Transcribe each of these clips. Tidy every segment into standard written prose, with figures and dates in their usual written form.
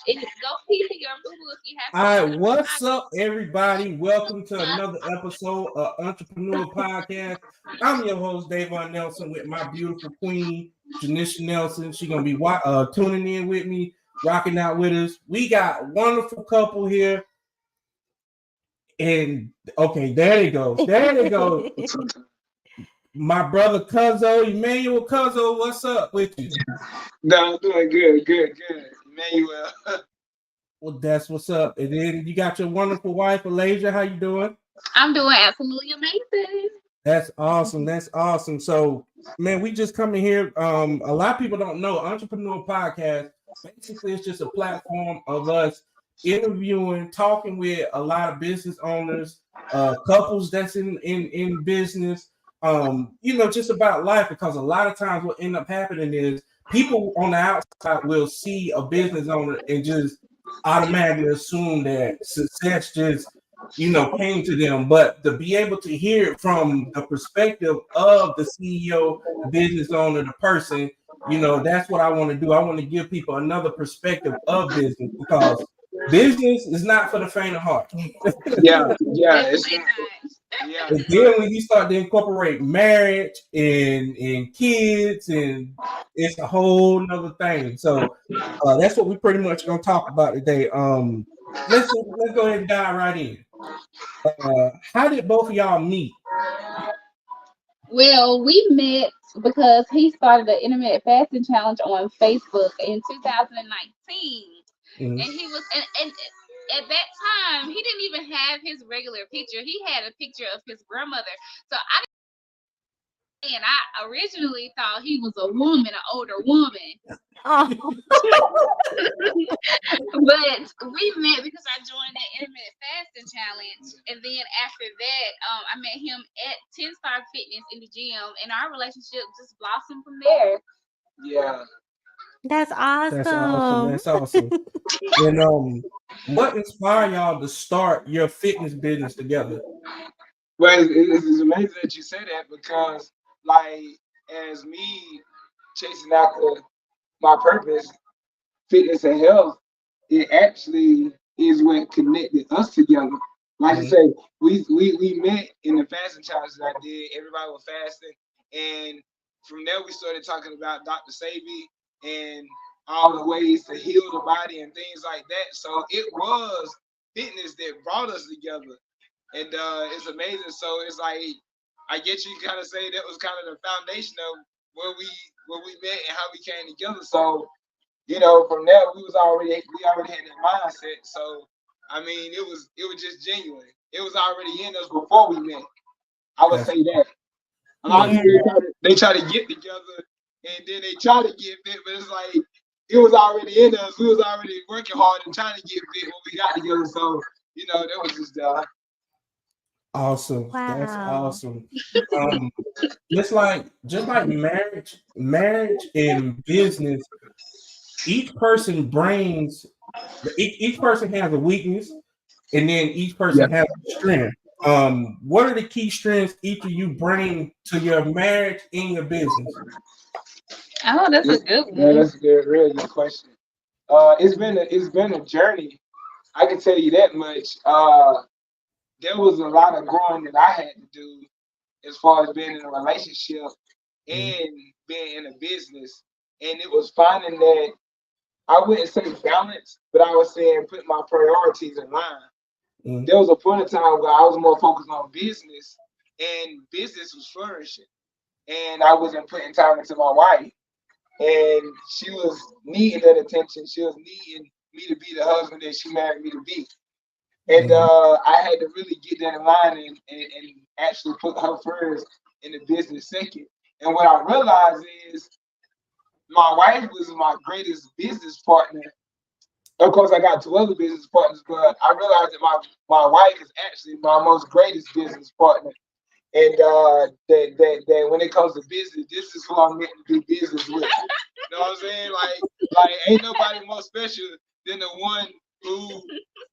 Go pee to your boo boo if you have All to go to right, the what's up, potty. everybody? Welcome to another episode of Entrepreneur Podcast. I'm your host, Davon Nelson, with my beautiful queen, Janisha Nelson. She's gonna be tuning in with me, rocking out with us. We got a wonderful couple here, and okay, there they go. There they go. My brother Cuzzo, Emmanuel Cuzzo, what's up with you? No, I'm doing good, Emmanuel. Well, that's what's up. And then you got your wonderful wife, Alasia. How you doing? I'm doing absolutely amazing. That's awesome. That's awesome. So, man, we just come in here. A lot of people don't know Entrepreneur Podcast. Basically, it's just a platform of us interviewing, talking with a lot of business owners, couples that's in business. Just about life, because a lot of times what end up happening is people on the outside will see a business owner and just automatically assume that success just came to them, but to be able to hear it from the perspective of the CEO, the business owner, the person, that's what I want to do. I want to give people another perspective of business, because business is not for the faint of heart. Yeah, it's Definitely yeah, And then when you start to incorporate marriage and kids, and it's a whole nother thing. So that's what we pretty much gonna talk about today. Let's go ahead and dive right in. How did both of y'all meet? Well, we met because he started the intermittent fasting challenge on Facebook in 2019. Mhm. And he was and at that time he didn't even have his regular picture. He had a picture of his grandmother. So I originally thought he was a woman, an older woman. Oh, But we met because I joined that intermittent fasting challenge, and then after that, I met him at 10 Star Fitness in the gym, and our relationship just blossomed from there. yeah. that's That's awesome. awesome. That's awesome. And what inspired y'all to start your fitness business together? Well, it's amazing that you say that because, like, as me chasing after my purpose, fitness and health, it actually is what connected us together. Like you Mhm. say, we met in the fasting challenge that I did. Everybody was fasting, and from there we started talking about Dr. Sabi and all the ways to heal the body and things like that. So it was fitness that brought us together, and it's amazing. So it's like, I get you kind of say that was kind of the foundation of where we met and how we came together. So from there we already had that mindset. So I mean, it was just genuine. It was already in us before we met. I would That's say that. A lot of that's Yeah. people they try to get together and then they try to get fit, but it's like it was already in us. We was already working hard and trying to get fit when we got together. So that was just awesome. That's Wow. awesome. Um, just like marriage and business, each person brings each person has a weakness, and then each yeah. person has a strength. What are the key strengths each of you bring to your marriage and your business? Oh, that's a good Yeah, one. that's a really good question. It's been a journey. I can tell you that much. There was a lot of growing that I had to do as far as being in a relationship Mhm. and being in a business. And it was finding that I wouldn't say balance, but I was saying put my priorities in line. Mhm. There was a point in time where I was more focused on business and business was flourishing. And I wasn't putting time into my wife. And she was needing that attention. She was needing me to be the husband that she married me to be. And Mhm. I had to really get that in line and actually put her first and the business second. And what I realized is my wife was my greatest business partner. Of course, I got two other business partners, but I realized that my wife is actually my most greatest business partner. And that when it comes to business, this is who I'm meant to do business with. You know what I'm saying? Like ain't nobody more special than the one who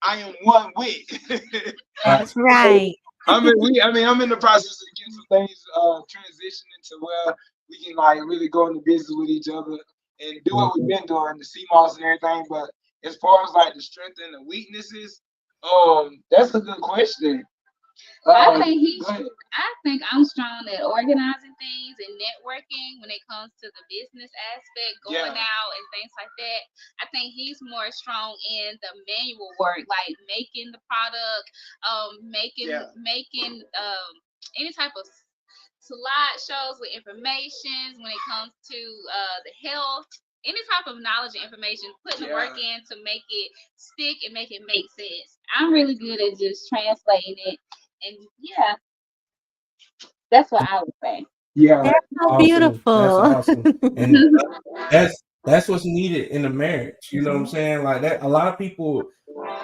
I am one with. Right. That's right. I'm in the process of getting some things transitioning to where we can like really go into business with each other and do Mhm. what we've been doing, the CMOS and everything. But as far as like the strength and the weaknesses, that's a good question. I Um, think go ahead. I think I'm strong at organizing things and networking when it comes to the business aspect, Yeah, going out and things like that. I think he's more strong in the manual work, like making the product, yeah, making any type of slideshows with information when it comes to the health. Any type of knowledge and information, putting the yeah, work in to make it stick and make it make sense. I'm really good at just translating it, and yeah, that's what I would say. yeah, That's so Awesome. That's beautiful. awesome. And that's what's needed in a marriage. You know what I'm saying? Like that. A lot of people,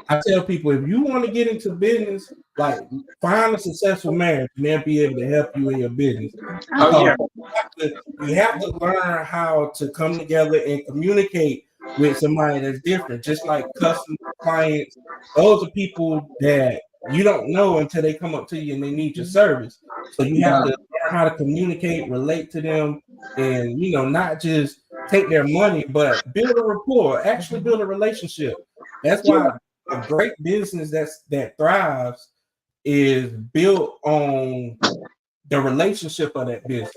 I tell people, if you want to get into business, like find a successful marriage, and they'll be able to help you in your business. oh Because yeah, you have to learn how to come together and communicate with somebody that's different, just like customers, clients. Those are people that you don't know until they come up to you and they need your service. So you have yeah, to learn how to communicate, relate to them, and not just take their money, but build a rapport, actually build a relationship. That's yeah, why a great business that thrives is built on the relationship of that business.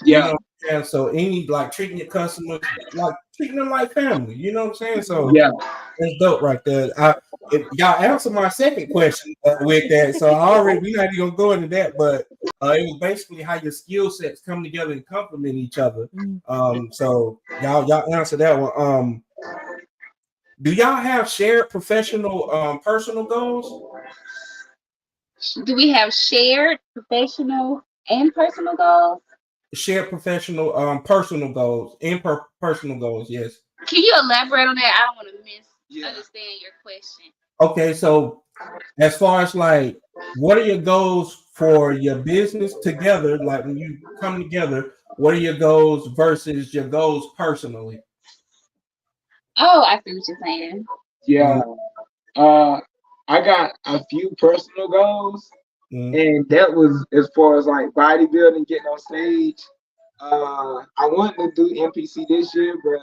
You yeah, know what I'm saying? So any like treating your customers like treating them like family, you know what I'm saying? So yeah. that's dope right there. If y'all answer my second question with that, so I already we're not even gonna go into that, but it was basically how your skill sets come together and complement each other. Mm. So y'all answer that one. Do y'all have shared professional personal goals? Do we have shared professional and personal goals? Shared professional personal goals and personal goals, yes. Can you elaborate on that? I don't want to Yeah. misunderstand your question. Okay, so as far as like what are your goals for your business together, like when you come together, what are your goals versus your goals personally? Oh, I see what you're saying. Yeah. Uh, I got a few personal goals, Mhm. and that was as far as like bodybuilding, getting on stage. I wanted to do NPC this year, but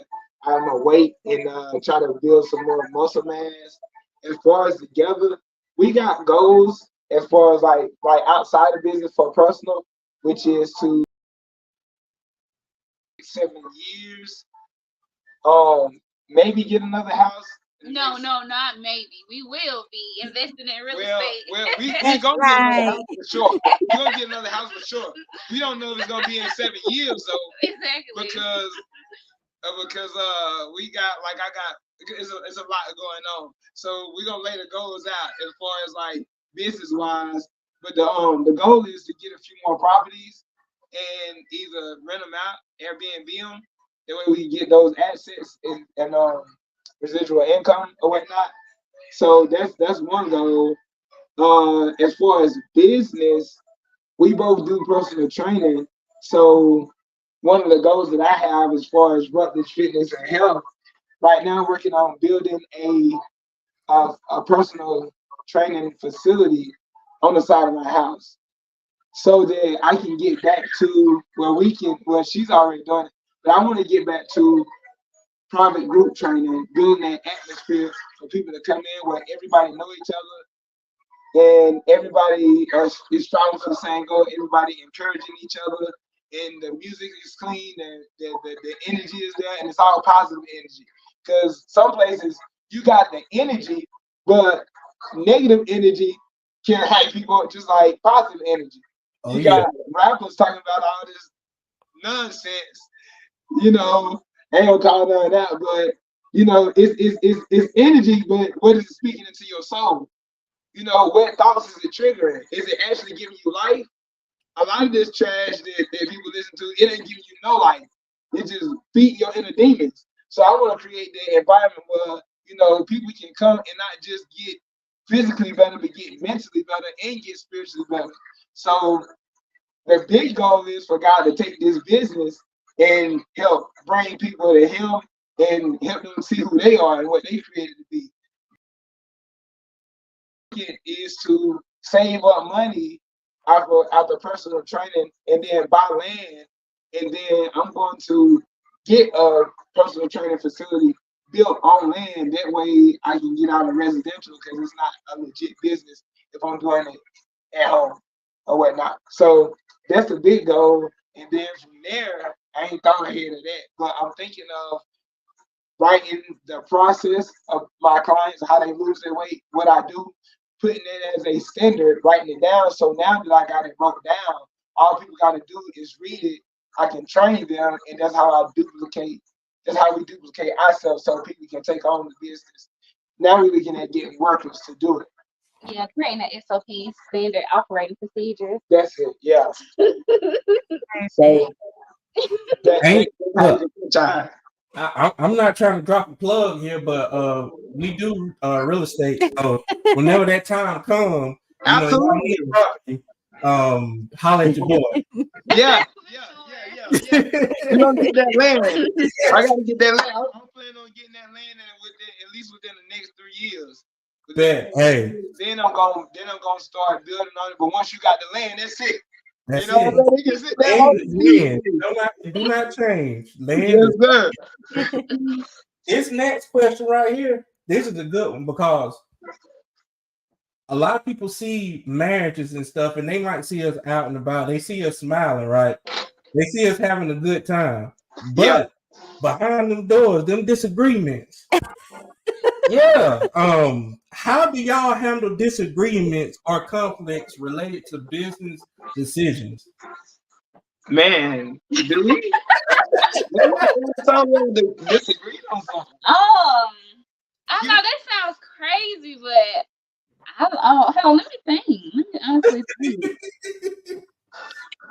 I'm gonna wait and try to build some more muscle mass. As far as together, we got goals as far as like outside of business for personal, which is to 7 years. Maybe get another house. No, no, not maybe. We will be investing in real Well, estate. well, we That's gonna get another right. house for sure. We gonna get another house for sure. We don't know if it's gonna be in 7 years though, Exactly. because we got like I got it's a lot going on. So we gonna lay the goals out as far as like business wise. But the goal is to get a few more properties and either rent them out, Airbnb them. That way we get those assets and residual income or whatnot. So that's one goal. As far as business, we both do personal training. So one of the goals that I have as far as Rutledge Fitness and Health, right now working on building a personal training facility on the side of my house so that I can get back to where we can, well, she's already done it, but I want to get back to private group training, building that atmosphere for people to come in where everybody know each other and everybody is striving for the same goal. Everybody encouraging each other, and the music is clean, and the energy is there, and it's all positive energy. Because some places you got the energy, but negative energy can hype people up just like positive energy. Oh You yeah. got rappers talking about all this nonsense, you know. I ain't gonna call none of that, but it's energy, but what is it speaking into your soul? What thoughts is it triggering? Is it actually giving you life? A lot of this trash that people listen to, it ain't giving you no life. It just feed your inner demons. So I want to create the environment where, people can come and not just get physically better, but get mentally better and get spiritually better. So the big goal is for God to take this business and help bring people to Him and help them see who they are and what they created to be. Is to save up money after personal training and then buy land, and then I'm going to get a personal training facility built on land. That way I can get out of residential because it's not a legit business if I'm doing it at home or whatnot. So that's the big goal. And then from there, I ain't thought ahead of that. But I'm thinking of writing the process of my clients, how they lose their weight, what I do, putting it as a standard, writing it down. So now that I got it wrote down, all people got to do is read it. I can train them, and that's how I duplicate. That's how we duplicate ourselves, so people can take on the business. Now we're looking at getting workers to do it. Yeah, creating an SOP, standard operating procedures. That's it. Yeah. So Hey, that's look, time. I'm not trying to drop a plug here, but we do real estate. So whenever that time comes, Absolutely. you need property, holler at your boy. Yeah. We're gonna get that land. I gotta get that land. I'm planning on getting that land at least within the next 3 years. Bet. Hey, Then I'm gonna start building on it. But once you got the land, that's it. that's You know it. what I'm saying? You can sit there Land on is the land. Do not change. Land Yes, is sir. This next question right here, this is a good one because a lot of people see marriages and stuff, and they might see us out and about. They see us smiling, right? They see us having a good time, but behind them doors, them disagreements. Yeah. How do y'all handle disagreements or conflicts related to business decisions? Man, do we? Someone disagree on something. I know that sounds crazy, but hold on, let me think. Let me honestly think.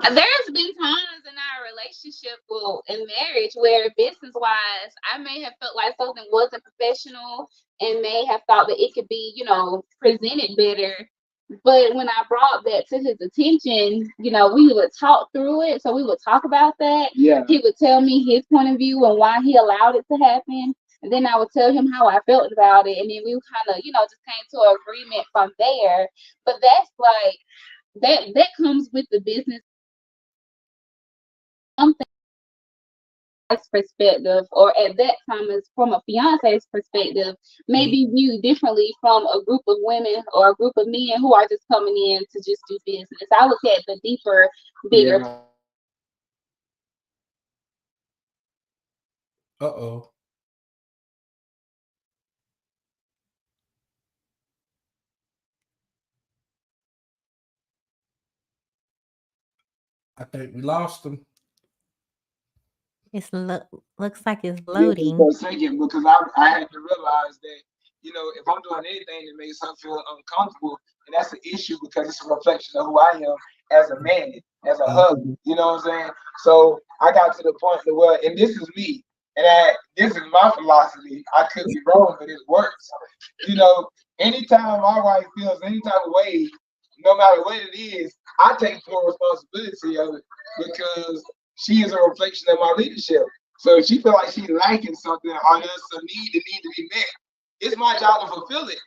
There's been times in our relationship, well, in marriage, where business-wise, I may have felt like something wasn't professional and may have thought that it could be, presented better. But when I brought that to his attention, we would talk through it. So we would talk about that. Yeah. He would tell me his point of view and why he allowed it to happen. And then I would tell him how I felt about it. And then we kind of, just came to an agreement from there. But that's like, that comes with the business. Something perspective, or at that time, as from a fiance's perspective, may be viewed differently from a group of women or a group of men who are just coming in to just do business. I look at the deeper, bigger. Uh-oh. I think we lost them. It's looks like it's loading. For a second, because I had to realize that, if I'm doing anything that makes her feel uncomfortable, and that's an issue because it's a reflection of who I am as a man, as a husband. You know what I'm saying? So I got to the point where, and this is me, and this is my philosophy. I could be wrong, but it works. Anytime my wife feels any type of way, no matter what it is, I take full responsibility of it because she is a reflection of my leadership. So if she feel like she's lacking something or there's a need that needs to be met, it's my job to fulfill it.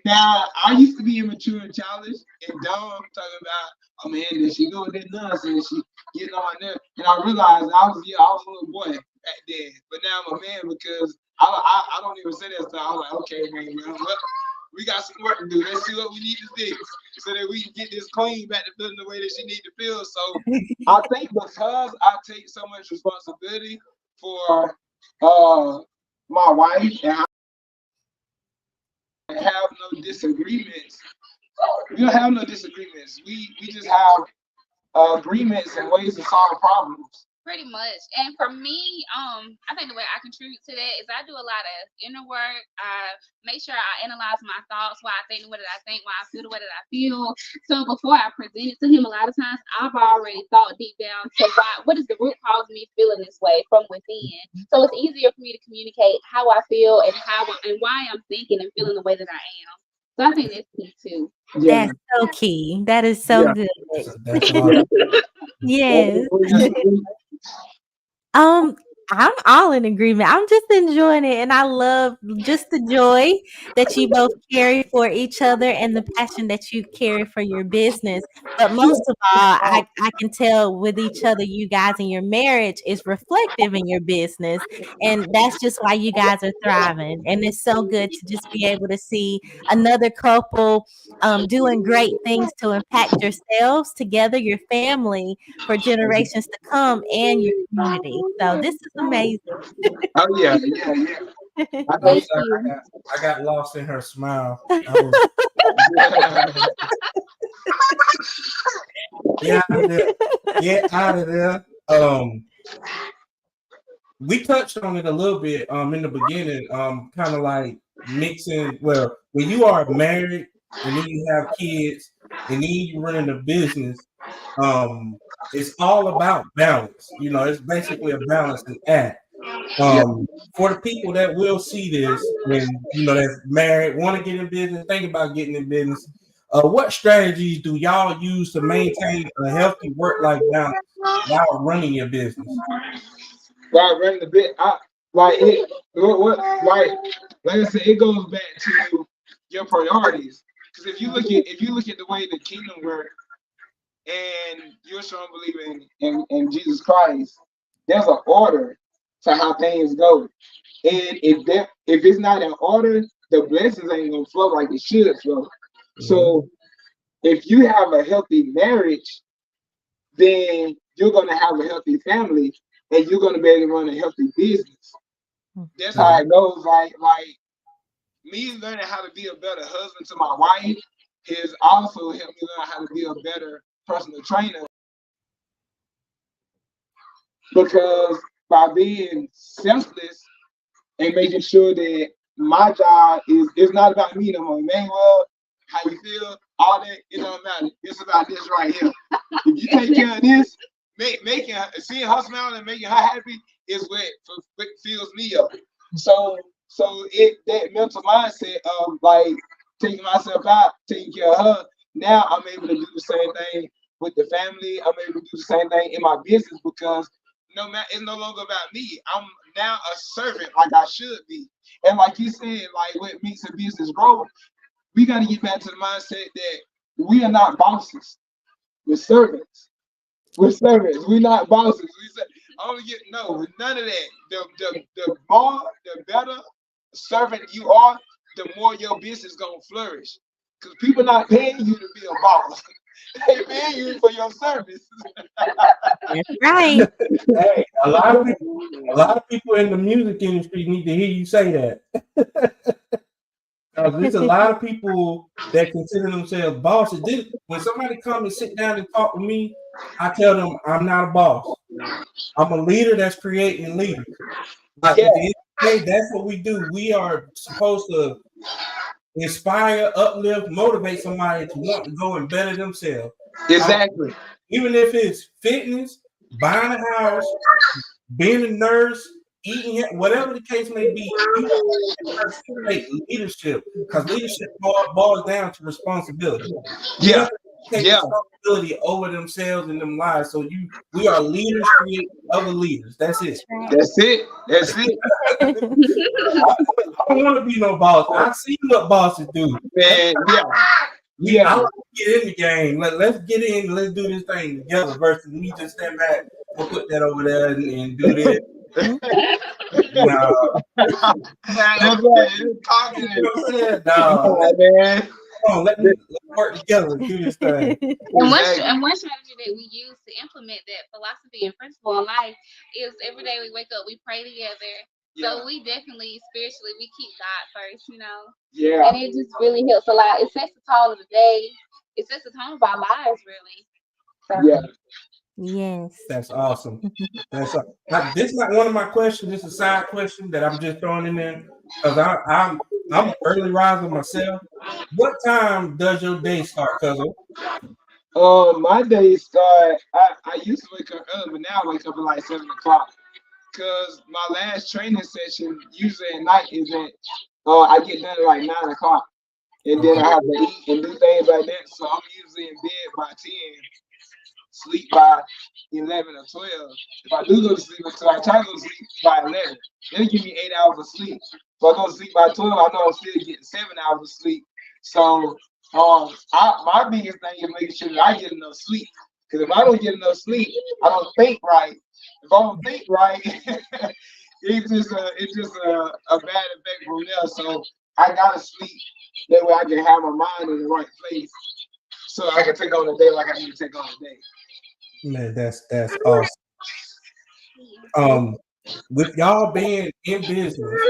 Now, I used to be immature and childish and dumb, talking about, oh man, did she go with that nonsense? She getting on my nerves. And I realized I was a little boy back then. But now I'm a man because I don't even say that stuff. I was like, okay, man, we got some work to do. Let's see what we need to fix so that we can get this queen back to feeling the way that she needs to feel. So I think because I take so much responsibility for my wife and I have no disagreements. We don't have no disagreements. We just have agreements and ways to solve problems. Pretty much. And for me, I think the way I contribute to that is I do a lot of inner work. I make sure I analyze my thoughts, why I think the way that I think, why I feel the way that I feel. So before I present it to him, a lot of times I've already thought deep down to what is the root cause of me feeling this way from within. So it's easier for me to communicate how I feel and why I'm thinking and feeling the way that I am. So I think that's key too. Yeah. That's so key. That is so good. That's hard. Yes. I'm all in agreement. I'm just enjoying it, and I love just the joy that you both carry for each other and the passion that you carry for your business. But most of all, I can tell with each other, you guys and your marriage is reflective in your business, and that's just why you guys are thriving. And it's so good to just be able to see another couple doing great things to impact yourselves together, your family, for generations to come, and your community. So this is amazing. Oh yeah, yeah, yeah. I I'm think Thank sorry, you. I got lost in her smile. I was get out of there. Get out of there. We touched on it a little bit in the beginning, kind of like mixing. Well, when you are married and then you have kids and then you running a business, it's all about balance. You know, it's basically a balancing act. yeah. For the people that will see this and you know that's married, want to get in business, think about getting in business. What strategies do y'all use to maintain a healthy work-life balance while running your business? While running the bit, I like it. What like I said, it goes back to your priorities. Because if you look at the way the kingdom works, and you're a strong believer in Jesus Christ, there's an order to how things go. And if it's not in order, the blessings ain't gonna flow like it should flow. So if you have a healthy marriage, then you're gonna have a healthy family and you're gonna be able to run a healthy business. That's how it goes. Like me learning how to be a better husband to my wife has also helped me learn how to be a better personal trainer because by being selfless and making sure that my job is it's not about me no more. Emmanuel, how you feel, all that, it don't matter. It's about this right here. If you take care of this, making seeing her smile and making her happy is what fills me up. So that mental mindset of like taking myself out, taking care of her. Now I'm able to do the same thing with the family. I'm able to do the same thing in my business because no matter it's no longer about me. I'm now a servant like I should be. And like you said, like what makes a business grow, we got to get back to the mindset that we are not bosses. We're servants. We're servants. We're not bosses. We say, only get no, none of that. The more, the better servant you are, the more your business gonna flourish. Because people not paying you to be a boss. They paying you for your service. That's right. Hey, a lot of people in the music industry need to hear you say that. There's a lot of people that consider themselves bosses. When somebody come and sit down and talk with me, I tell them I'm not a boss. I'm a leader that's creating leaders. Like Yeah, at the end of the day, that's what we do. We are supposed to inspire, uplift, motivate somebody to want to go and better themselves. exactly. Even if it's fitness, buying a house, being a nurse, eating, whatever the case may be, you have to take leadership because leadership boils down to responsibility. You Yeah, have to take yeah. responsibility over themselves and them lives. So we are leaders creating other leaders. That's it. That's it. That's it. I don't want to be no boss. I see what bosses do. Man, yeah. I Yeah. like to get in the game. Let's get in. Let's do this thing together versus me just stand back and put that over there and do this. No. That's right. Talking No. man. Come on, let's work together and do this thing. And one strategy that we use to implement that philosophy and principle in life is every day we wake up, we pray together. Yeah. So we definitely spiritually we keep God first, Yeah. and it just really helps a lot. It sets the tone of the day. It sets the tone of our lives, really. So, Yeah. Yes. That's awesome. This is not one of my questions. This is a side question that I'm just throwing in there because I'm an early riser myself. What time does your day start, cousin? My day start. I used to wake up early, but now I wake up at like 7 o'clock. Cause my last training session usually at night is at I get done at like 9 o'clock. And then I have to eat and do things like that. So I'm usually in bed by 10. sleep by 11 or 12. If I do go to sleep at 12, I try to go to sleep by 11. It'll give me 8 hours of sleep. If I go to sleep by 12, I know I'm still getting 7 hours of sleep. So my biggest thing is making sure that I get enough sleep. Because if I don't get enough sleep, I don't think right. If I don't think right, it's just a bad effect from there. So I gotta sleep. That way I can have my mind in the right place, so I can take on the day like I need to take on the day. Man, that's awesome. With y'all being in business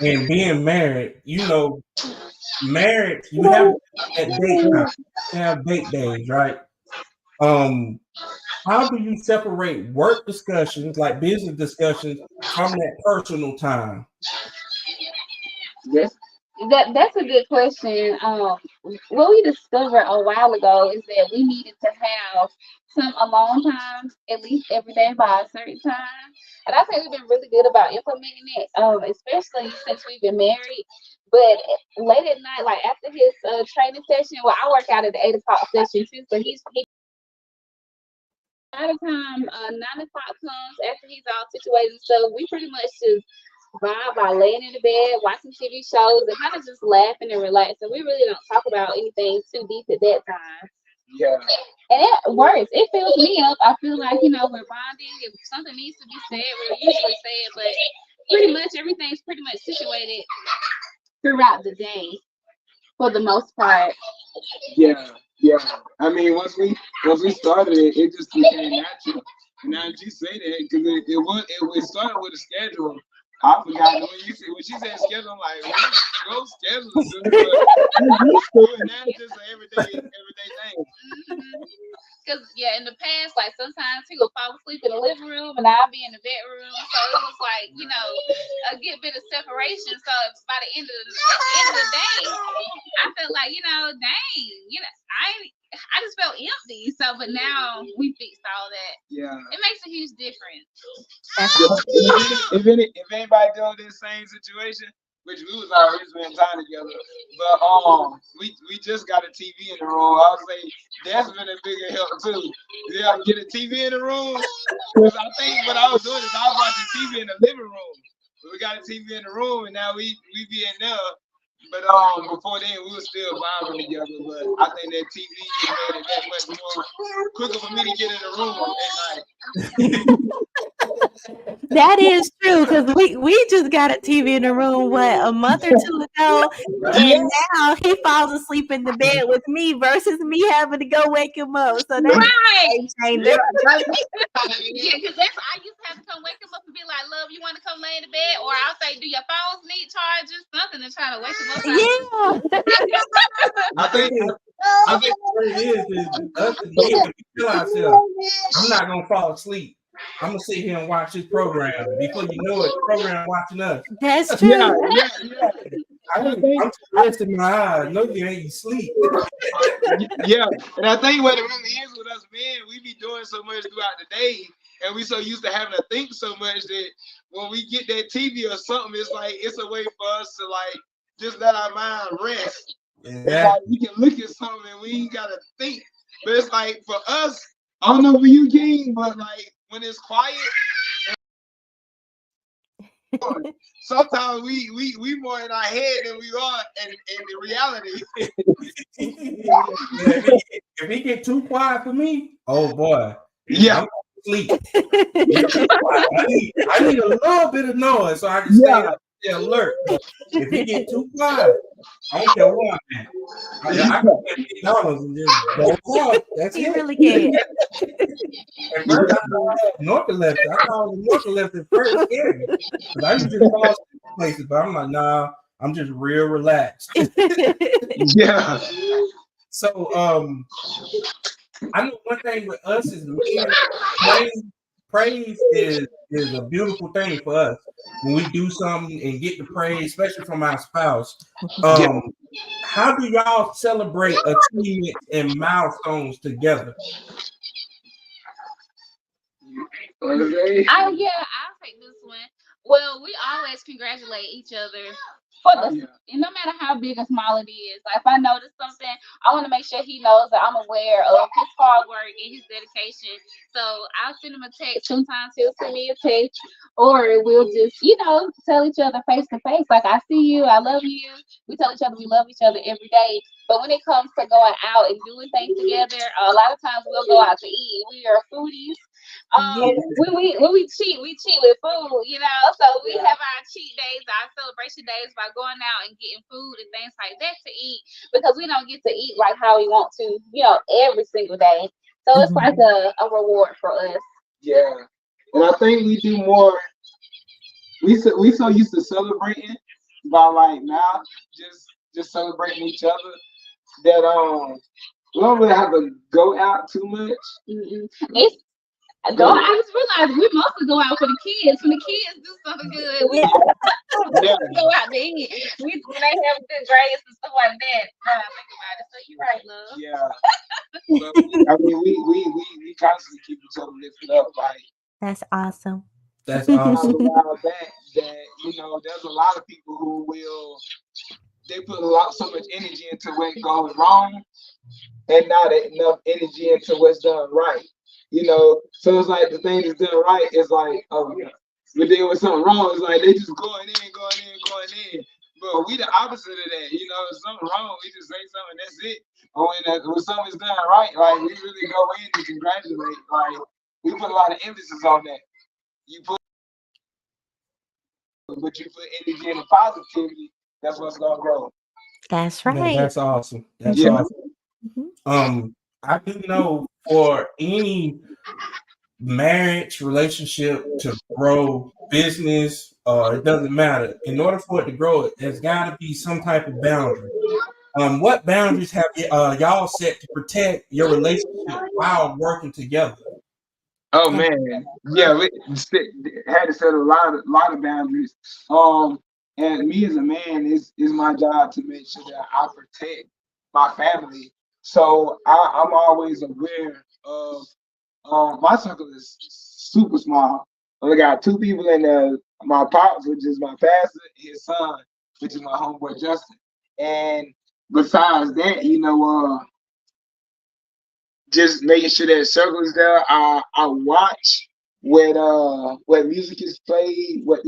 and being married, you know, marriage, you have at date time, you have date days, right? How do you separate work discussions, like business discussions, from that personal time? Yes. That's a good question. What we discovered a while ago is that we needed to have some alone times at least every day by a certain time. And I think we've been really good about implementing it, especially since we've been married. But late at night, like after his training session, well, I work out at the 8 o'clock session too, so he by the time 9 o'clock comes after he's all situated and stuff, we pretty much just vibe by laying in the bed, watching TV shows, and kind of just laughing and relaxing. We really don't talk about anything too deep at that time. Yeah. And it works. It fills me up. I feel like, we're bonding. If something needs to be said, we'll usually say it, but pretty much everything's pretty much situated throughout the day for the most part. Yeah. Yeah. I mean, once we started it, it just became natural. And now that you say that, because it started with a schedule. I forgot when she said schedule, I'm like, no schedule. And now it's just an everyday thing. Because in the past, like sometimes he would fall asleep in the living room and I'll be in the bedroom. So it was like, a good bit of separation. So by the end of the day, I felt like, dang, I just felt empty. So, but now we fixed all that. Yeah. It makes a huge difference. If anybody dealing with this same situation, which we was already spending time together, but we just got a TV in the room. I would say that's been a bigger help too. Yeah, get a TV in the room. Because I think what I was doing is I was watching TV in the living room. We got a TV in the room, and now we be in there. But before then we were still vibing together. But I think that TV just made it that much more quicker for me to get in the room at night. That is true, because we just got a TV in the room a month or two ago, and now he falls asleep in the bed with me versus me having to go wake him up. So that's right. Yeah, because I used to have to come wake him up and be like, "Love, you want to come lay in the bed?" Or I'll say, "Do your phones need charges?" Something to try to wake him up. Yeah. I think what it is us as men, we tell ourselves, I'm not gonna fall asleep. I'm gonna sit here and watch this program. Before you know it, the program watching us. That's true. Yeah. I'm just resting my eyes. No, you ain't sleep. Yeah, and I think what it really is with us men, we be doing so much throughout the day, and we so used to having to think so much that when we get that TV or something, it's like it's a way for us to like just let our mind rest. Yeah. Like we can look at something and we ain't gotta think. But it's like for us, I don't know for you, King, but like when it's quiet, sometimes we more in our head than we are in the reality. If he get too quiet for me, oh boy, Yeah. I'm gonna sleep. I need a little bit of noise so I can stay alert. If he get too quiet, I don't care what I'm at. I can get McDonald's and just go off. That's He it. really can. At first, I thought I had narcolepsy. I thought it was narcolepsy at first. Because I used to fall asleep places, but I'm like, nah, I'm just real relaxed. Yeah. So, I know one thing with us is men, praise is a beautiful thing for us. When we do something and get the praise, especially from our spouse. How do y'all celebrate achievements and milestones together? I'll take this one. Well, we always congratulate each other for the no matter how big or small it is. Like if I notice something, I want to make sure he knows that I'm aware of his hard work and his dedication. So I'll send him a text. Sometimes he'll send me a text, or we'll just, tell each other face to face. Like, I see you, I love you. We tell each other we love each other every day. But when it comes to going out and doing things together, a lot of times we'll go out to eat. We are foodies. When we cheat with food, So we have our cheat days, our celebration days by going out and getting food and things like that to eat, because we don't get to eat like how we want to, every single day. So it's like a reward for us. Yeah, and I think we do more. We so used to celebrating by like now just celebrating each other that we don't really have to go out too much. It's I just realized we mostly go out for the kids. When the kids do something good, we go out to eat. When they have good grades and stuff like that. Now I think about it. So you're right, love. Yeah. I mean, we constantly keep each other lifted up. Like, that's awesome. That's awesome. A while back that there's a lot of people who they put so much energy into what goes wrong, and not enough energy into what's done right. So it's like the thing that's done right is like, but then when something wrong, it's like they just going in. But we the opposite of that. If something wrong, we just say something, that's it. Or when something's done right, like we really go in and congratulate. Like we put a lot of emphasis on that. But you put energy into positivity, that's what's gonna grow. That's right. Man, that's awesome. That's awesome. I do know for any marriage relationship to grow, business, it doesn't matter. In order for it to grow, there's got to be some type of boundary. What boundaries have y'all set to protect your relationship while working together? Oh man, yeah, we had to set a lot of boundaries. And me as a man, is my job to make sure that I protect my family. So I'm always aware of. My circle is super small. I only got two people in there. My pops, which is my pastor, and his son, which is my homeboy Justin. And besides that, just making sure that circle is there. I watch what music is played, what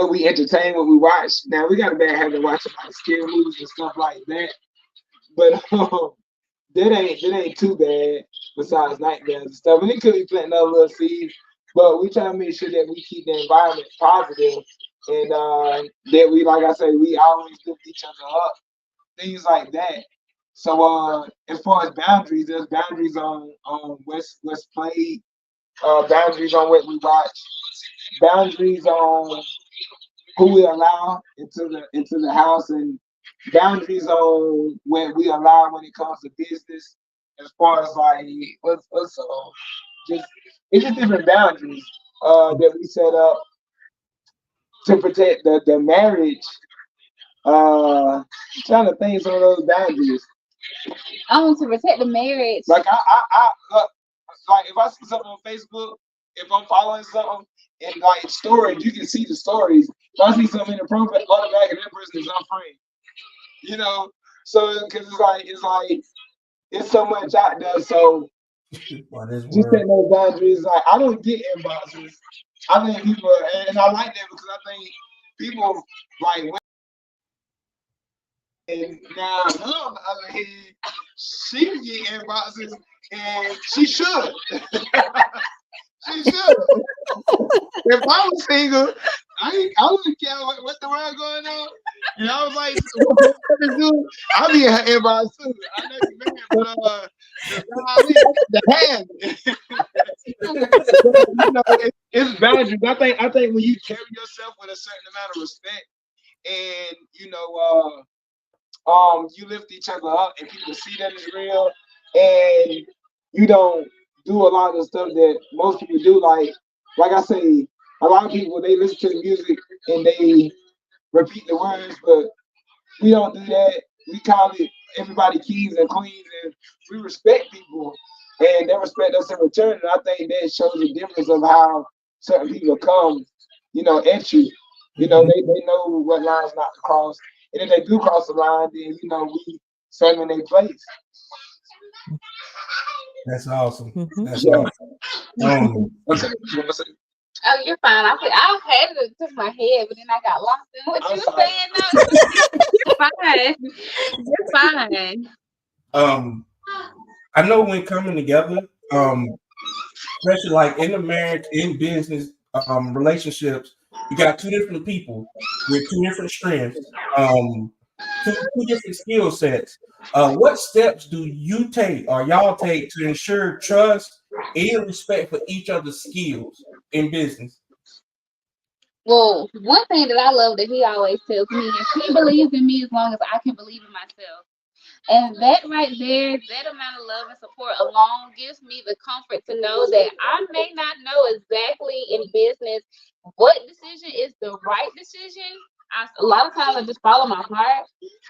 we entertain, what we watch. Now we got a bad habit of watching like scary movies and stuff like that, but that ain't too bad. Besides nightmares and stuff, and it could be planting other little seeds, but we try to make sure that we keep the environment positive, and that we, like I say, we always lift each other up, things like that. So as far as boundaries, there's boundaries on what's played, boundaries on what we watch, boundaries on who we allow into the house, and boundaries on what we allow when it comes to business. As far as like what's it's just different boundaries that we set up to protect the marriage. Trying to think some of those boundaries. To protect the marriage. Like I like if I see something on Facebook, if I'm following something and like stories, you can see the stories. If I see something in the profile, automatically that person is unfriend. So because it's like it's so much out there. So just setting those boundaries. Like I don't get inboxes. I think people, and I like that because I think people like. And now, on the other hand, she get inboxes, and she should. She should. If I was single, I wouldn't care what the world going on. And I was like, what to do? I'll be in her inbox too. I know you man, but the hand. It's boundaries. I think when you carry yourself with a certain amount of respect, and you lift each other up, and people see that it's real, and you don't do a lot of the stuff that most people do. Like I say, a lot of people, they listen to the music and they repeat the words, but we don't do that. We call it everybody kings and queens, and we respect people, and they respect us in return. And I think that shows the difference of how certain people come, at you. You know, they know what lines not to cross. And if they do cross the line, then we set them in their place. That's awesome. Mhm. That's Yeah. awesome. What's up? What's up? Oh, you're fine. I had it to my head, but then I got lost in what I'm you were sorry. saying. No, you're fine. I know when coming together, especially like in the marriage, in business, relationships, you got two different people with two different strengths, two different skill sets. What steps do you take or y'all take to ensure trust and respect for each other's skills in business? Well, one thing that I love that he always tells me is he believes in me as long as I can believe in myself. And that right there, that amount of love and support alone gives me the comfort to know that I may not know exactly in business what decision is the right decision. A lot of times I just follow my heart,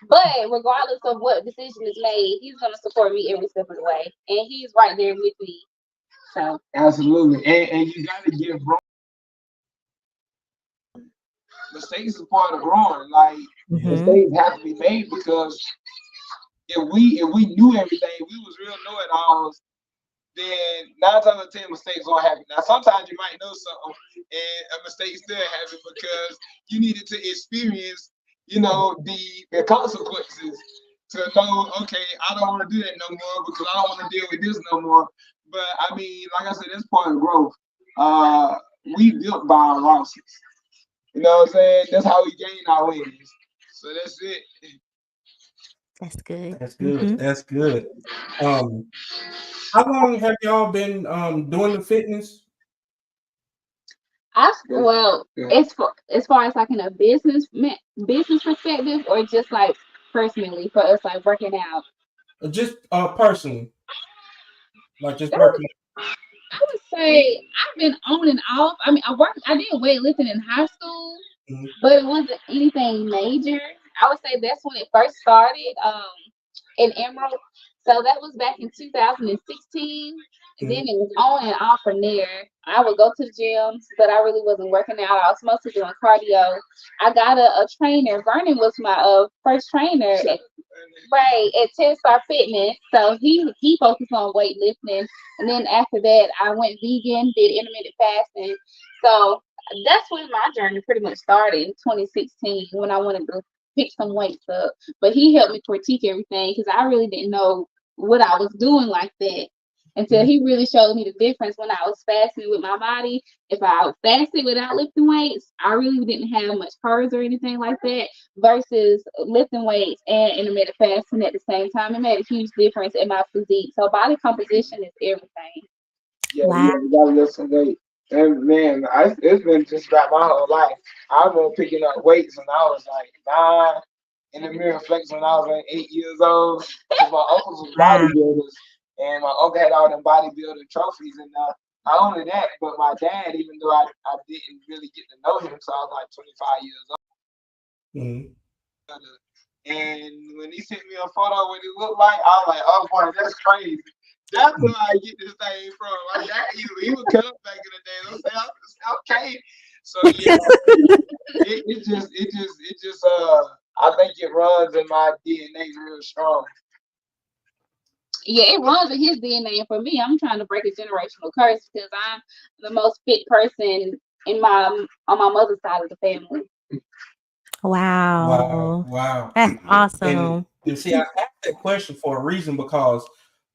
but regardless of what decision is made, he's going to support me every step of the way. And he's right there with me. So, Absolutely. And you got to give room. Mistakes is part of growing. Like, Mhm. mistakes have to be made because if we knew everything, we was real know-it-alls, then 9 times out of 10 mistakes gonna happen. Now sometimes you might know something and a mistake still happen because you needed to experience, the consequences to know, okay, I don't want to do that no more because I don't want to deal with this no more. But I mean, like I said, that's part of growth. We built by our losses. You know what I'm saying? That's how we gain our wins. So that's it. That's good. That's good. Mhm. That's good. How long have y'all been doing the fitness? well, Yeah. as far as like in a business perspective, or just like personally for us, like working out. Just personally, like just That working. I would say I've been on and off. I mean, I did weightlifting in high school, Mhm. but it wasn't anything major. I would say that's when it first started, in Emerald. So that was back in 2016. And then it was on and off from there. I would go to the gym, but I really wasn't working out. I was mostly doing cardio. I got a trainer. Vernon was my first trainer at 10 Star Fitness. So he focused on weightlifting. And then after that, I went vegan, did intermittent fasting. So that's when my journey pretty much started in 2016 when I wanted to pick some weights up. But he helped me critique everything because I really didn't know what I was doing like that until he really showed me the difference when I was fasting with my body. If I fasted without lifting weights, I really didn't have much carbs or anything like that versus lifting weights and intermittent fasting at the same time. It made a huge difference in my physique. So body composition is everything. Yeah, Wow. you gotta lift some weight. And man, it's been just about my whole life. I've been picking up weights when I was like 9, in the mirror flex when I was like 8 years old. 'Cause my uncles was Wow. bodybuilders, and my uncle had all them bodybuilding trophies. And not only that, but my dad, even though I didn't really get to know him, so I was like 25 years old. Mhm. And when he sent me a photo what it looked like, I was like, oh boy, that's crazy. That's where I get this thing from. My dad, he was cut up back in the day. I'm saying, okay. So yeah, it just I think it runs in my DNA real strong. Yeah, it runs in his DNA. And for me, I'm trying to break a generational curse because I'm the most fit person on my mother's side of the family. Wow. Wow. That's And awesome. see, I asked that question for a reason because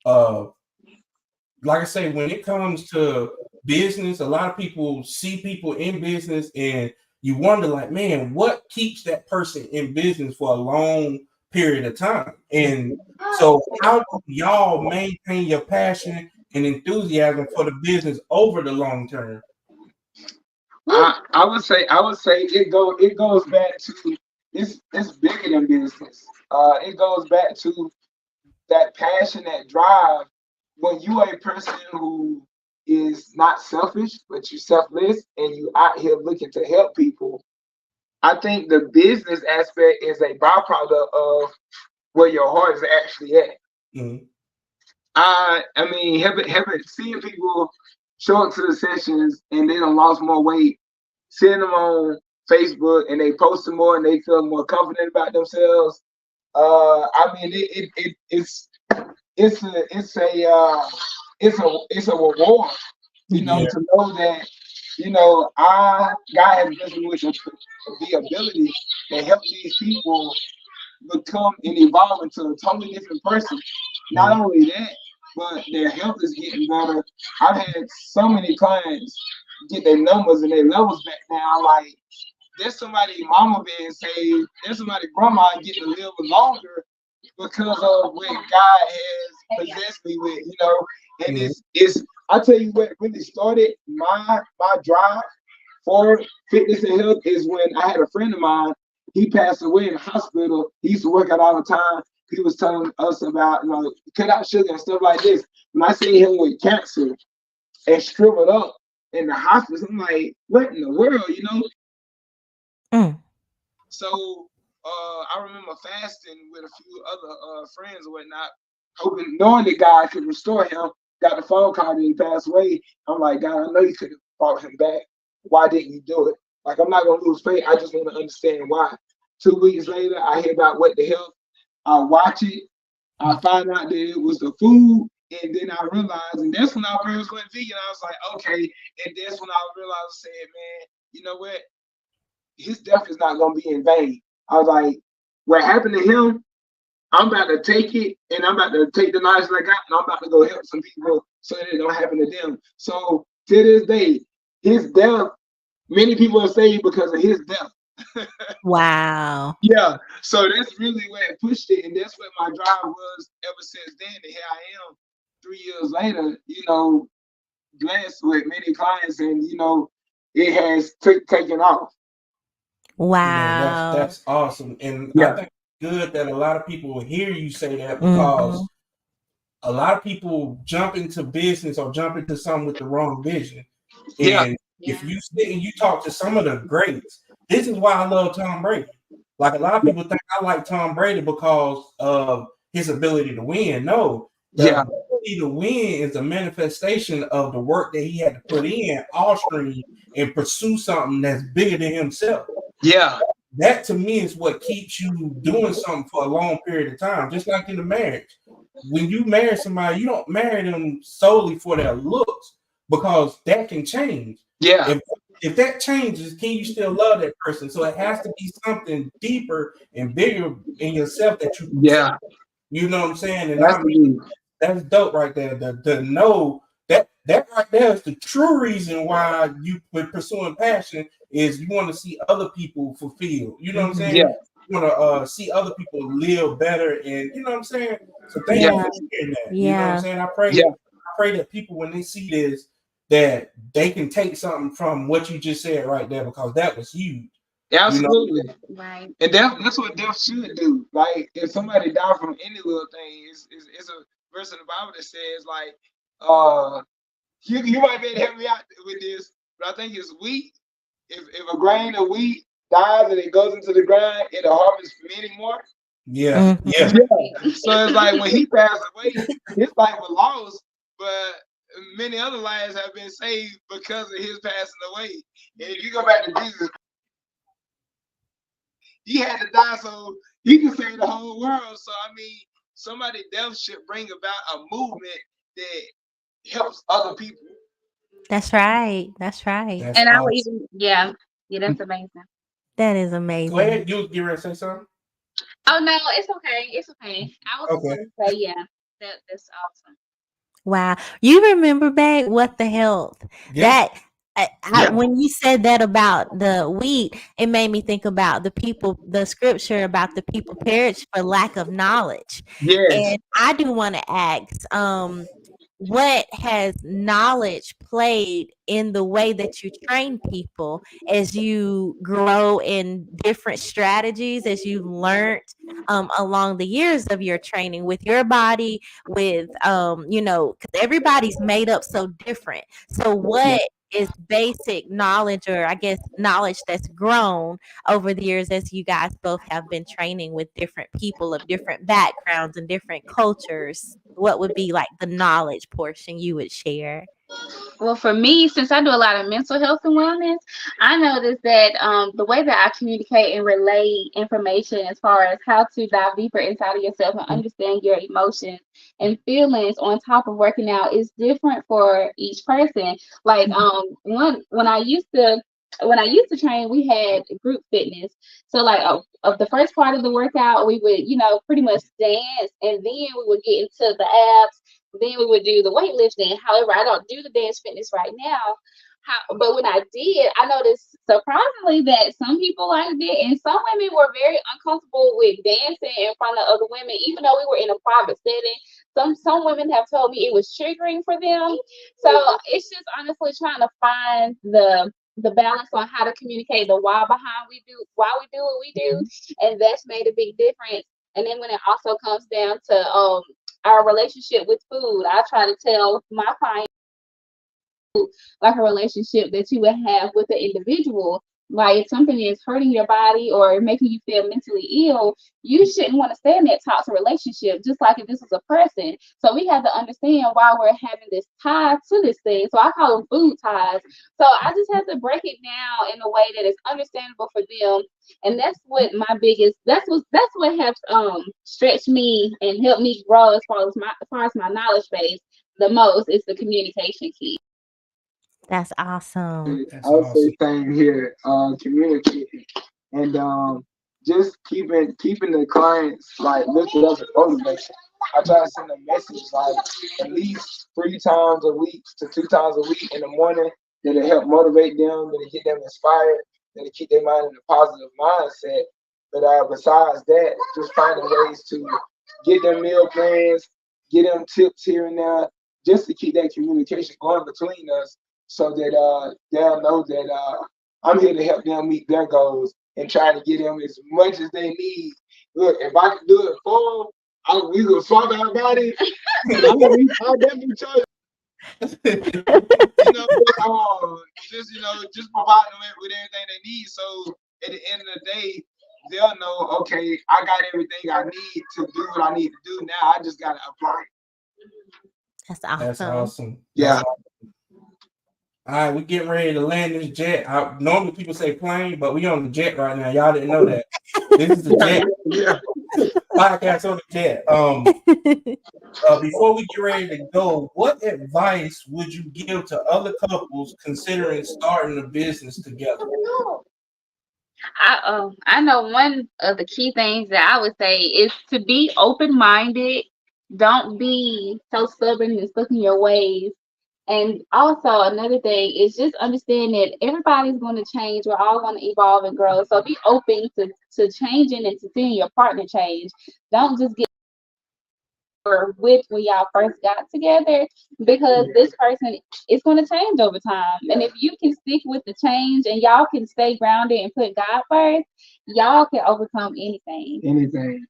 uh like I say, when it comes to business, a lot of people see people in business and you wonder, like, man, what keeps that person in business for a long period of time? And so, how do y'all maintain your passion and enthusiasm for the business over the long term? I would say it goes back to it's bigger than business. It goes back to that passion, that drive. When you are a person who is not selfish, but you selfless, and you out here looking to help people, I think the business aspect is a byproduct of where your heart is actually at. Mhm. I mean, seeing people show up to the sessions and they done lost more weight, seeing them on Facebook and they post more and they feel more confident about themselves. I mean, it's a reward, Yeah. to know that, God has blessed me with the ability to help these people become and evolve into a totally different person. Not only that, but their health is getting better. I've had so many clients get their numbers and their levels back down. Like, there's somebody mama being saved, there's somebody grandma getting to live longer because of what God has possessed me with, And it's I tell you what really started my drive for fitness and health is when I had a friend of mine. He passed away in the hospital. He used to work out all the time. He was telling us about, cut out sugar and stuff like this. When I seen him with cancer and shriveled up in the hospital, I'm like, what in the world, So I remember fasting with a few other friends or whatnot, hoping, knowing that God could restore him. Got the phone call that he passed away. I'm like, God, I know you could have brought him back. Why didn't you do it? Like, I'm not gonna lose faith. I just want to understand why. 2 weeks later, I hear about what the hell. I watch it. I find out that it was the food, and then I realized, and that's when I first went vegan. I was like, okay, and that's when I realized, I said, man, you know what? His death is not gonna be in vain. I was like, what happened to him? I'm about to take it, and I'm about to take the knowledge that I got, and I'm about to go help some people so that it don't happen to them. So to this day, his death, many people are saved because of his death. Wow. Yeah. So that's really where it pushed it, and that's what my drive was ever since then. And here I am, 3 years later, blessed with many clients, and it has taken off. Man, Wow. that's awesome. And I Yeah. think it's good that a lot of people will hear you say that because a lot of people jump into business or jump into something with the wrong vision. And if you sit and you talk to some of the greats, this is why I love Tom Brady. Like, a lot of people think I like Tom Brady because of his ability to win. No, the ability to win is a manifestation of the work that he had to put in all stream and pursue something that's bigger than himself. Yeah. That to me is what keeps you doing something for a long period of time, just like in a marriage. When you marry somebody, you don't marry them solely for their looks, because that can change. Yeah. If that changes, can you still love that person? So it has to be something deeper and bigger in yourself that you you know what I'm saying? And I mean, that's dope right there. To know that right there is the true reason why you pursuing passion is you want to see other people fulfilled. You know what I'm saying? Yeah. You want to see other people live better, and you know what I'm saying. So thank you for sharing that. You know what I'm saying? I pray that people, when they see this, that they can take something from what you just said right there, because that was huge. Absolutely. Right. And that's what death should do. Like, if somebody died from any little thing, it's a verse in the Bible that says, like, you might be able to help me out with this, but I think it's wheat. If a grain of wheat dies and it goes into the ground, it'll harvest many more. Yeah. So it's like when he passed away, his life was lost, but many other lives have been saved because of his passing away. And if you go back to Jesus, he had to die so he could save the whole world. So I mean, somebody's death should bring about a movement that helps other people. That's right. That's right. That's And I would awesome. even, that's amazing. That is Go amazing. ahead, you ready to say something? Oh no, it's okay. It's okay. I was going to say, that's awesome. Wow. You remember back What the Health? Yeah. When you said that about the wheat, it made me think about the scripture about the people perish for lack of knowledge. Yes. And I do want to ask, what has knowledge played in the way that you train people as you grow in different strategies, as you learned along the years of your training with your body, with because everybody's made up so different. So what is basic knowledge, or I guess knowledge that's grown over the years as you guys both have been training with different people of different backgrounds and different cultures? What would be like the knowledge portion you would share? Well, for me, since I do a lot of mental health and wellness, I noticed that the way that I communicate and relay information as far as how to dive deeper inside of yourself and understand your emotions and feelings on top of working out is different for each person. Like when I used to train, we had group fitness. So like of the first part of the workout, we would, pretty much dance, and then we would get into the abs. Then we would do the weightlifting. However, I don't do the dance fitness right now. But when I did, I noticed surprisingly that some people liked it, and some women were very uncomfortable with dancing in front of other women, even though we were in a private setting. Some women have told me it was triggering for them. So it's just honestly trying to find the balance on how to communicate the why behind why we do what we do, and that's made a big difference. And then when it also comes down to our relationship with food, I try to tell my clients like a relationship that you would have with an individual. Like if something is hurting your body or making you feel mentally ill, you shouldn't want to stay in that toxic relationship, just like if this was a person. So we have to understand why we're having this tie to this thing. So I call them food ties. So I just have to break it down in a way that is understandable for them. And that's what that's what helps stretch me and help me grow as far as my knowledge base the most is the communication key. That's awesome. That's I would say awesome. same here, communicating and just keeping the clients like lifted up and motivation. I try to send a message like at least 3 times a week to 2 times a week in the morning that'll help motivate them, that'll get them inspired, that'll keep their mind in a positive mindset. But besides that, just finding ways to get them meal plans, get them tips here and there, just to keep that communication going between us so that they'll know that I'm here to help them meet their goals and trying to get them as much as they need. Look, if I can do it for them, we gonna swap our bodies. I'll definitely tell you. Just provide them with everything they need. So at the end of the day, they'll know, okay, I got everything I need to do what I need to do. Now I just gotta apply it. That's awesome. That's awesome. Yeah. That's awesome. All right, we're getting ready to land this jet. Normally people say plane, but we on the jet right now. Y'all didn't know that. This is the jet. Yeah. Podcast on the jet. Before we get ready to go, what advice would you give to other couples considering starting a business together? I know one of the key things that I would say is to be open-minded. Don't be so stubborn and stuck in your ways. And also another thing is just understand that everybody's going to change. We're all going to evolve and grow. So be open to changing and to seeing your partner change. Don't just get with when y'all first got together, because this person is going to change over time. And if you can stick with the change and y'all can stay grounded and put God first, y'all can overcome anything. Anything.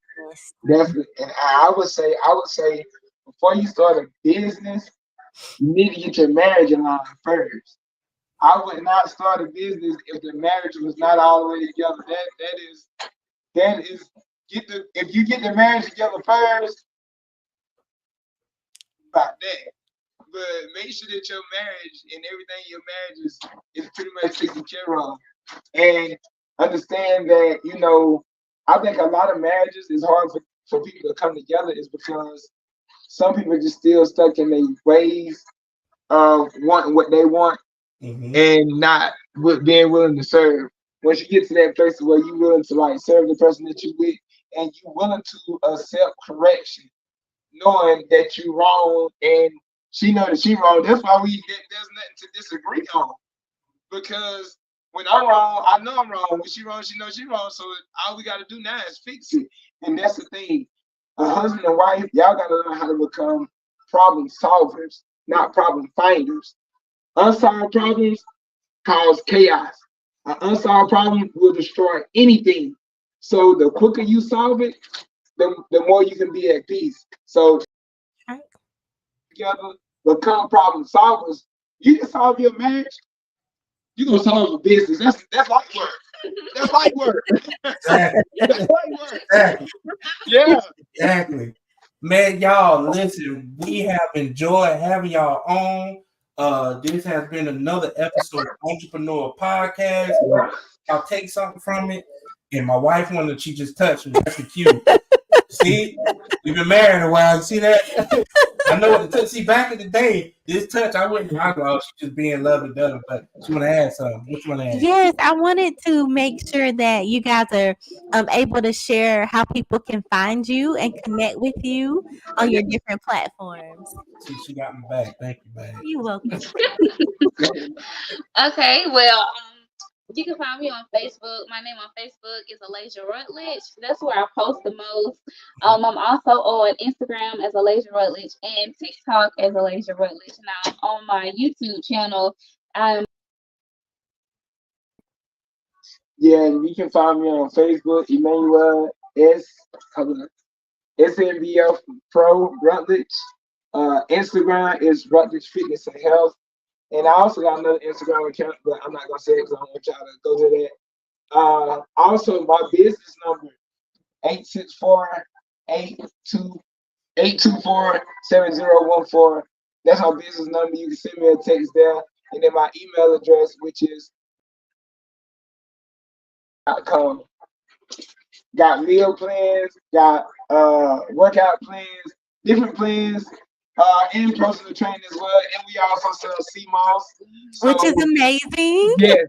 Definitely. And I would say before you start a business, you need to get your marriage in line first. I would not start a business if the marriage was not all the way together. If you get the marriage together first, about that. But make sure that your marriage and everything in your marriage is pretty much taken care of. And understand that, I think a lot of marriages is hard for people to come together is because some people are just still stuck in their ways of wanting what they want and not being willing to serve. Once you get to that place where you're willing to like serve the person that you're with and you're willing to accept correction, knowing that you're wrong and she knows that she's wrong, that's why there's nothing to disagree on. Because when I'm wrong, I know I'm wrong. When she's wrong, she knows she's wrong. So all we got to do now is fix it. And that's the thing. A husband and wife, y'all got to learn how to become problem solvers, not problem finders. Unsolved problems cause chaos. An unsolved problem will destroy anything. So the quicker you solve it, the more you can be at peace. So together, become problem solvers. You can solve your marriage. You're gonna solve a business. That's light work. That's light work. Exactly. That's light work. Exactly. Yeah. Exactly. Man, y'all, listen, we have enjoyed having y'all on. This has been another episode of Entrepreneur Podcast. I'll take something from it. And my wife wanted, she just touched me. That's the cue. See, we've been married a while. You see that? I know what the touch. See, back in the day, this touch, I wouldn't. I know she's just being lovey-dovey, but she want to add something. What you want to add? Yes, I wanted to make sure that you guys are able to share how people can find you and connect with you on your different platforms. See, she got me back. Thank you, man. You're welcome. Okay, well, you can find me on Facebook. My name on Facebook is Alasia Rutledge. That's where I post the most. I'm also on Instagram as Alasia Rutledge and TikTok as Alasia Rutledge. Now on my YouTube channel, Yeah, and you can find me on Facebook, Emmanuel SNBF Pro Rutledge. Instagram is Rutledge Fitness and Health. And I also got another Instagram account, but I'm not gonna say it because I don't want y'all to go to that. Also my business number, 864-824-7014. That's my business number. You can send me a text there. And then my email address, which is .com. Got meal plans, got workout plans, different plans, and personal training as well. And we also sell CMOS, Which is amazing. Yes.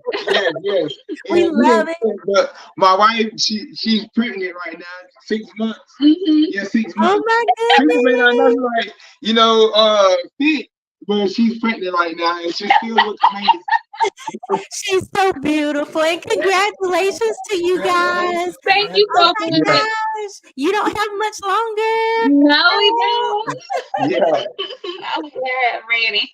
We And love it. But my wife, she's pregnant right now, 6 months. Yeah, 6 Oh months. my People may not know, goodness. like, fit, but she's pregnant right now, and she still looks amazing. She's so beautiful. And congratulations to you guys. thank you Oh so my much. gosh. You don't have much longer. No, we don't. Yeah. I'm glad, ready.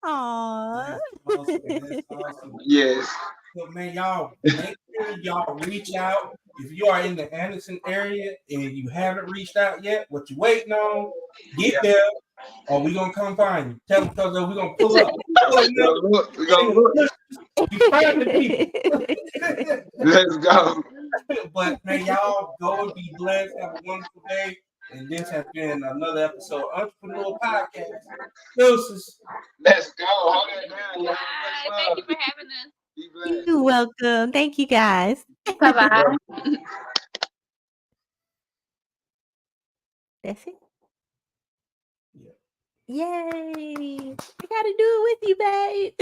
Aww. Awesome. That's awesome. Yes. So, man, y'all make sure y'all reach out. If you are in the Anderson area and you haven't reached out yet, what you waiting on? Get there, or we gonna come find you. Tell them because we're gonna pull up. We're gonna look. You find the people. Let's go. But man, y'all go and be blessed. Have a wonderful day. And this has been another episode of Entrepreneur Podcast. Deuces. Let's go. Hold it down. Bye. Thank you for having us. Be blessed. You're welcome. Thank you guys. Bye-bye. That's it. Yay. I gotta do it with you, babe.